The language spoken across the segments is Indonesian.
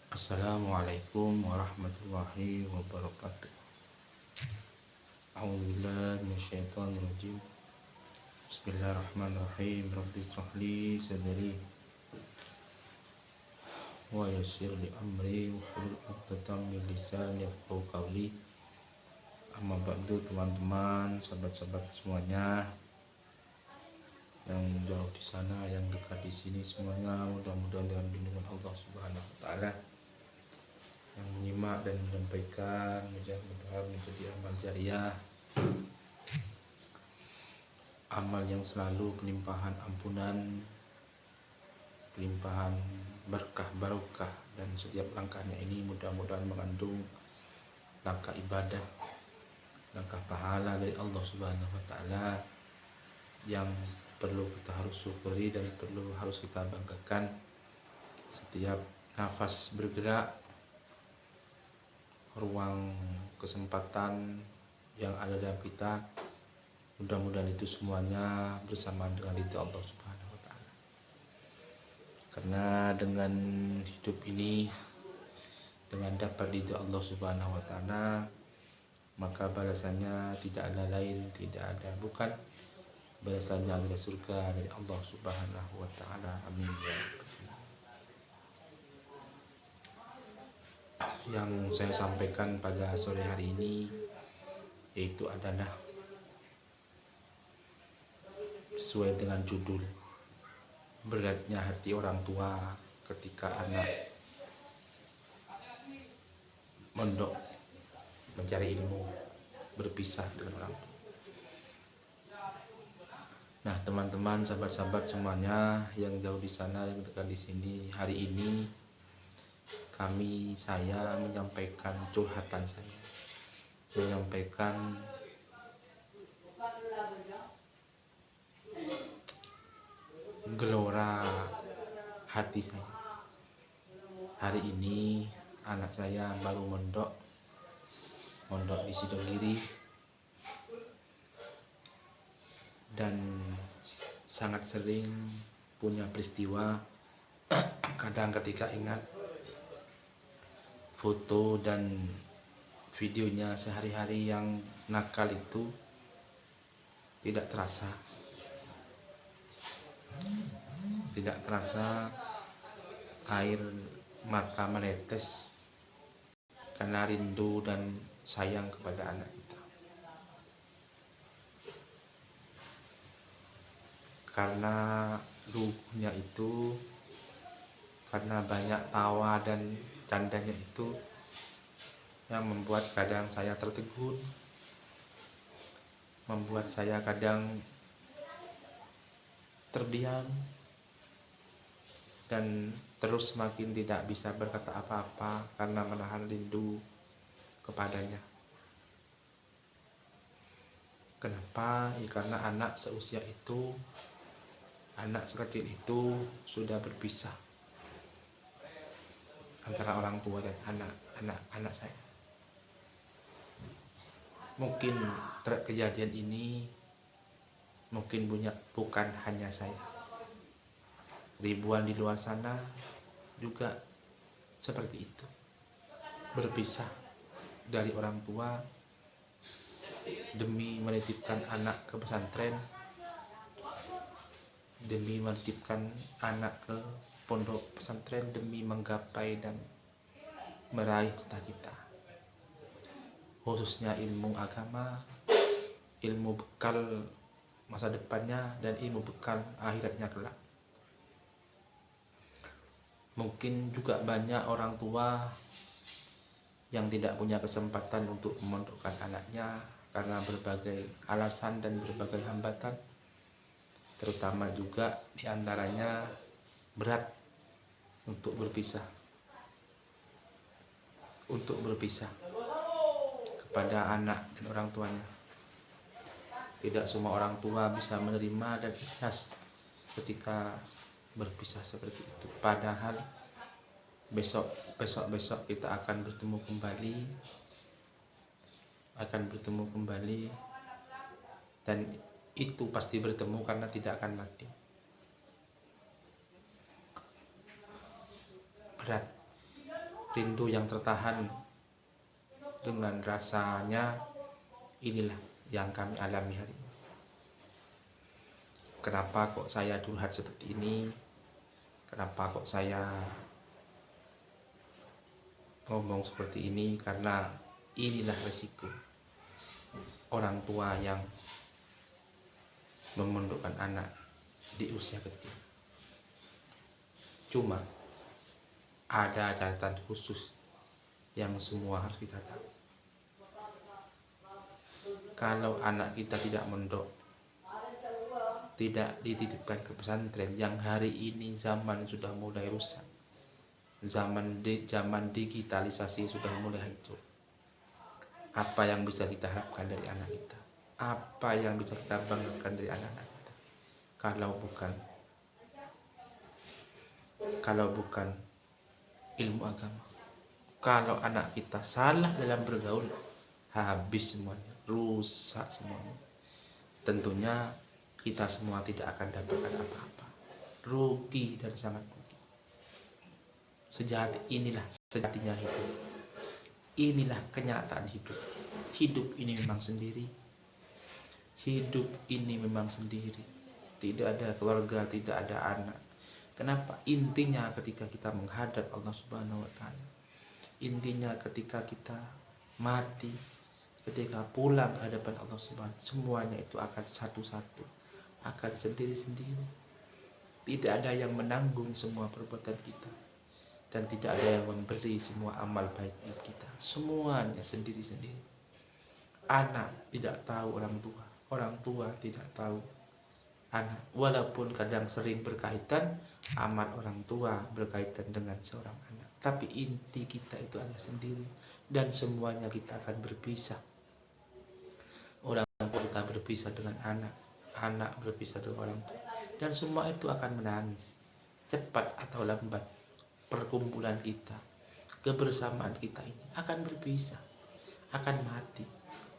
Assalamualaikum warahmatullahi wabarakatuh. A'udzubillahi minasyaitonirrajim. Bismillahirrahmanirrahim. Rabbi shrah li sadri wa yassir li amri wahlul 'uqdatam min lisani yafqahu qawli. Amma ba'du, teman-teman, sahabat-sahabat semuanya yang jauh di sana, yang dekat di sini, semuanya mudah-mudahan dengan bimbingan Allah Subhanahu wa taala yang menyimak dan menyampaikan mudah-mudahan menjadi amal jariah, amal yang selalu kelimpahan ampunan, kelimpahan berkah barokah, dan setiap langkahnya ini mudah-mudahan mengandung langkah ibadah, langkah pahala dari Allah Subhanahu wa taala yang perlu kita harus syukuri dan perlu harus kita banggakan. Setiap nafas bergerak, ruang kesempatan yang ada dalam kita, mudah-mudahan itu semuanya bersamaan dengan ridha Allah Subhanahu wa taala. Karena dengan hidup ini, dengan dapat ridha Allah Subhanahu wa taala, maka balasannya tidak ada lain, tidak ada bukan, balasannya adalah surga dari Allah Subhanahu wa taala. Amin ya rabbal alamin. Yang saya sampaikan pada sore hari ini yaitu adalah sesuai dengan judul, beratnya hati orang tua ketika anak mondok mencari ilmu, berpisah dengan orang tua. Nah, teman-teman, sahabat-sahabat semuanya yang jauh di sana, yang dekat di sini, hari ini saya menyampaikan curhatan saya, menyampaikan gelora hati saya. Hari ini anak saya baru mondok di Sidogiri, dan sangat sering punya peristiwa kadang ketika ingat foto dan videonya sehari-hari yang nakal itu, tidak terasa air mata menetes karena rindu dan sayang kepada anak kita. Karena lugunya itu, karena banyak tawa dan candanya itu, yang membuat kadang saya tertegun, membuat saya kadang terdiam dan terus semakin tidak bisa berkata apa-apa karena menahan rindu kepadanya. Kenapa? Ya, karena anak seusia itu, anak sekecil itu sudah berpisah antara orang tua dan anak saya. Mungkin kejadian ini bukan hanya saya, ribuan di luar sana juga seperti itu, berpisah dari orang tua demi menitipkan anak ke pesantren, demi menitipkan anak ke pondok pesantren, demi menggapai dan meraih cita-cita, khususnya ilmu agama, ilmu bekal masa depannya, dan ilmu bekal akhiratnya kelak. Mungkin juga banyak orang tua yang tidak punya kesempatan untuk memondokkan anaknya karena berbagai alasan dan berbagai hambatan, terutama juga diantaranya berat untuk berpisah kepada anak dan orang tuanya. Tidak semua orang tua bisa menerima dan ikhlas ketika berpisah seperti itu. Padahal besok kita akan bertemu kembali, dan itu pasti bertemu karena tidak akan mati. berat, rindu yang tertahan dengan rasanya. Inilah yang kami alami hari ini. Kenapa kok saya curhat seperti ini? Kenapa kok saya ngomong seperti ini? Karena inilah resiko orang tua yang memondokkan anak di usia kecil. Cuma ada catatan khusus yang semua harus kita tahu. Kalau anak kita tidak mondok, tidak dititipkan ke pesantren, yang hari ini zaman sudah mulai rusak, zaman digitalisasi sudah mulai hancur, apa yang bisa kita harapkan dari anak kita? Apa yang bisa kita banggakan dari anak-anak kita kalau bukan ilmu agama? Kalau anak kita salah dalam bergaul, habis semuanya, rusak semuanya. Tentunya kita semua tidak akan dapatkan apa-apa, rugi dan sangat rugi. Inilah sejatinya hidup, inilah kenyataan hidup. Hidup ini memang sendiri, hidup ini memang sendiri, tidak ada keluarga, tidak ada anak. Kenapa? Intinya ketika kita menghadap Allah Subhanahu wa Ta'ala, intinya ketika kita mati, ketika pulang ke hadapan Allah Subhanahu, semuanya itu akan satu-satu, akan sendiri-sendiri. Tidak ada yang menanggung semua perbuatan kita, dan tidak ada yang memberi semua amal baik kita. Semuanya sendiri-sendiri. Anak tidak tahu orang tua tidak tahu anak, walaupun kadang sering berkaitan, amal orang tua berkaitan dengan seorang anak, tapi inti kita itu hanya sendiri, dan semuanya kita akan berpisah. Orang tua kita berpisah dengan anak berpisah dengan orang tua, dan semua itu akan menangis. Cepat atau lambat, perkumpulan kita, kebersamaan kita ini akan berpisah, akan mati,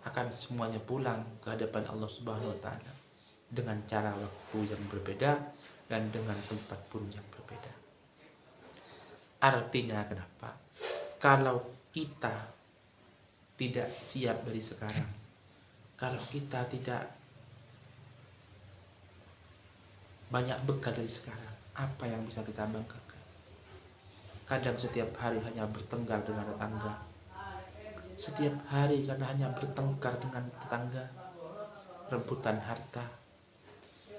akan semuanya pulang ke hadapan Allah Subhanahu wa Ta'ala dengan cara waktu yang berbeda dan dengan tempat pun yang berbeda. Artinya kenapa? Kalau kita tidak siap dari sekarang, kalau kita tidak banyak bekal dari sekarang, apa yang bisa kita banggakan? Kadang setiap hari hanya bertengkar dengan tetangga, setiap hari karena hanya bertengkar dengan tetangga, rebutan harta,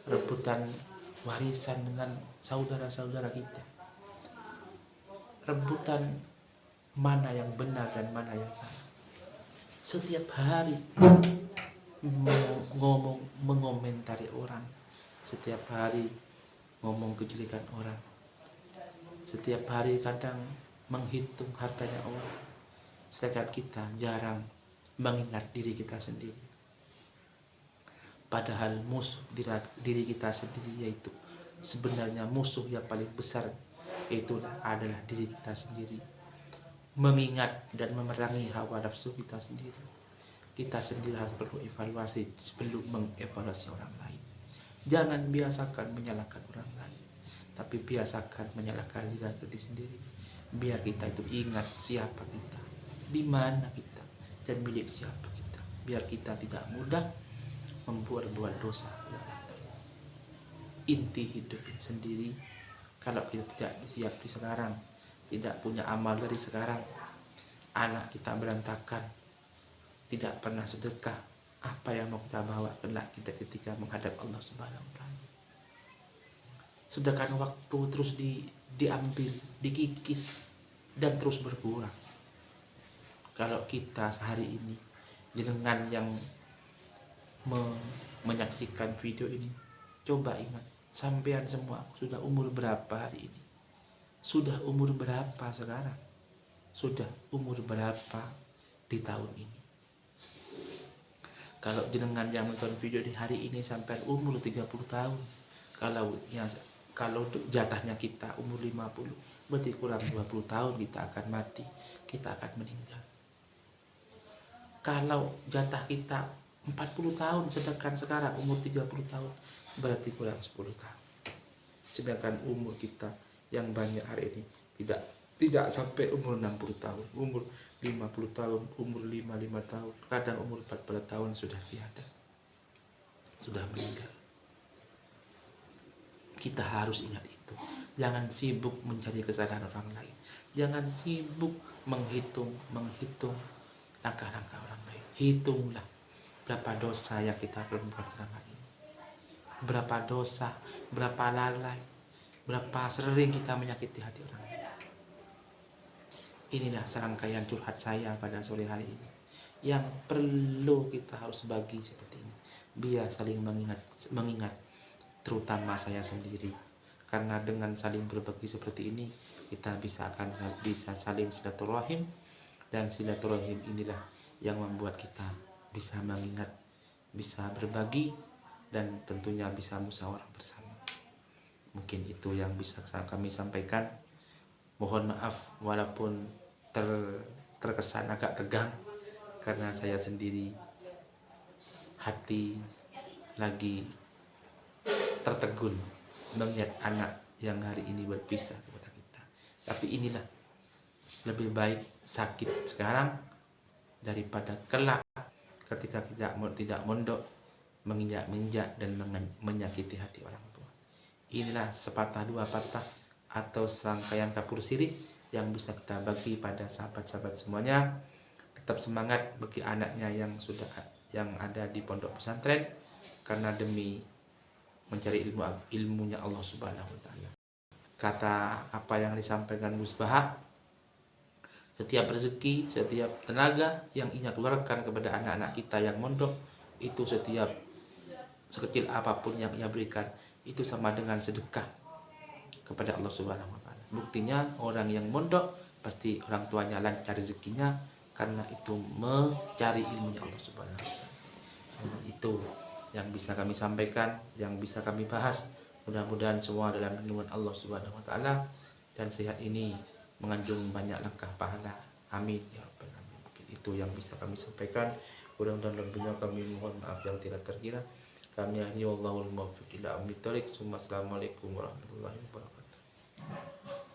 rebutan warisan dengan saudara-saudara kita, rebutan mana yang benar dan mana yang salah. Setiap hari mengomentari orang, setiap hari ngomong kejelekan orang, setiap hari kadang menghitung hartanya orang, sedangkan kita jarang mengingat diri kita sendiri. Padahal musuh diri kita sendiri, yaitu sebenarnya musuh yang paling besar, itulah adalah diri kita sendiri. Mengingat dan memerangi hawa nafsu kita sendiri, kita sendiri harus perlu evaluasi sebelum mengevaluasi orang lain. Jangan biasakan menyalahkan orang lain, tapi biasakan menyalahkan diri sendiri. Biar kita itu ingat siapa kita, di mana kita, dan milik siapa kita. Biar kita tidak mudah membuat dosa. Inti hidup ini sendiri, kalau kita tidak siap di sekarang, tidak punya amal dari sekarang, anak kita berantakan, tidak pernah sedekah, apa yang mau kita bawa kelak kita ketika menghadap Allah Subhanahu wa Ta'ala? Sedangkan waktu terus diambil, dikikis, dan terus berkurang. Kalau kita sehari ini, jenengan yang menyaksikan video ini, coba ingat, sampean semua sudah umur berapa hari ini? Sudah umur berapa sekarang? Sudah umur berapa di tahun ini? Kalau jenengan yang menonton video di hari ini sampai umur 30 tahun, kalau jatahnya kita umur 50, berarti kurang 20 tahun kita akan mati, kita akan meninggal. Kalau jatah kita 40 tahun, sedangkan sekarang umur 30 tahun, berarti kurang 10 tahun. Sedangkan umur kita yang banyak hari ini tidak Tidak sampai umur 60 tahun, umur 50 tahun, umur 55 tahun, kadang umur 40 tahun sudah tiada, sudah meninggal. Kita harus ingat itu. Jangan sibuk mencari kesalahan orang lain. Jangan sibuk menghitung langkah-langkah orang lain. Hitunglah berapa dosa yang kita perbuat selama ini. Berapa dosa, berapa lalai, berapa sering kita menyakiti hati orang lain. Inilah serangkaian curhat saya pada sore hari ini, yang perlu kita harus bagi seperti ini, biar saling mengingat, terutama saya sendiri. Karena dengan saling berbagi seperti ini, kita bisa saling silaturahim, dan silaturahim inilah yang membuat kita bisa mengingat, bisa berbagi, dan tentunya bisa musyawarah bersama. Mungkin itu yang bisa kami sampaikan. Mohon maaf walaupun terkesan agak tegang, karena saya sendiri hati lagi tertegun melihat anak yang hari ini berpisah kepada kita. Tapi inilah, lebih baik sakit sekarang daripada kelak ketika tidak mondok, menginjak dan menyakiti hati orang tua. Inilah sepatah dua patah atau serangkaian kapur sirih yang bisa kita bagi pada sahabat-sahabat semuanya. Tetap semangat bagi anaknya yang ada di pondok pesantren, karena demi mencari ilmunya Allah Subhanahu wa taala. Kata apa yang disampaikan Gus Baha, setiap rezeki, setiap tenaga yang ia keluarkan kepada anak-anak kita yang mondok, itu setiap sekecil apapun yang ia berikan, itu sama dengan sedekah kepada Allah Subhanahu wa taala. Buktinya orang yang mondok pasti orang tuanya lancar rezekinya, karena itu mencari ilmunya Allah Subhanahu wa taala. Itu yang bisa kami sampaikan, yang bisa kami bahas. Mudah-mudahan semua dalam lindungan Allah Subhanahu wa taala, dan sehat ini mengandung banyak langkah pahala. Amin ya rabbal alamin. Mungkin itu yang bisa kami sampaikan. Kurang dan lebihnya kami mohon maaf yang tidak terkira. Kami ahli wallahul muwaffiq ila aqwamit thoriq. Assalamualaikum warahmatullahi wabarakatuh.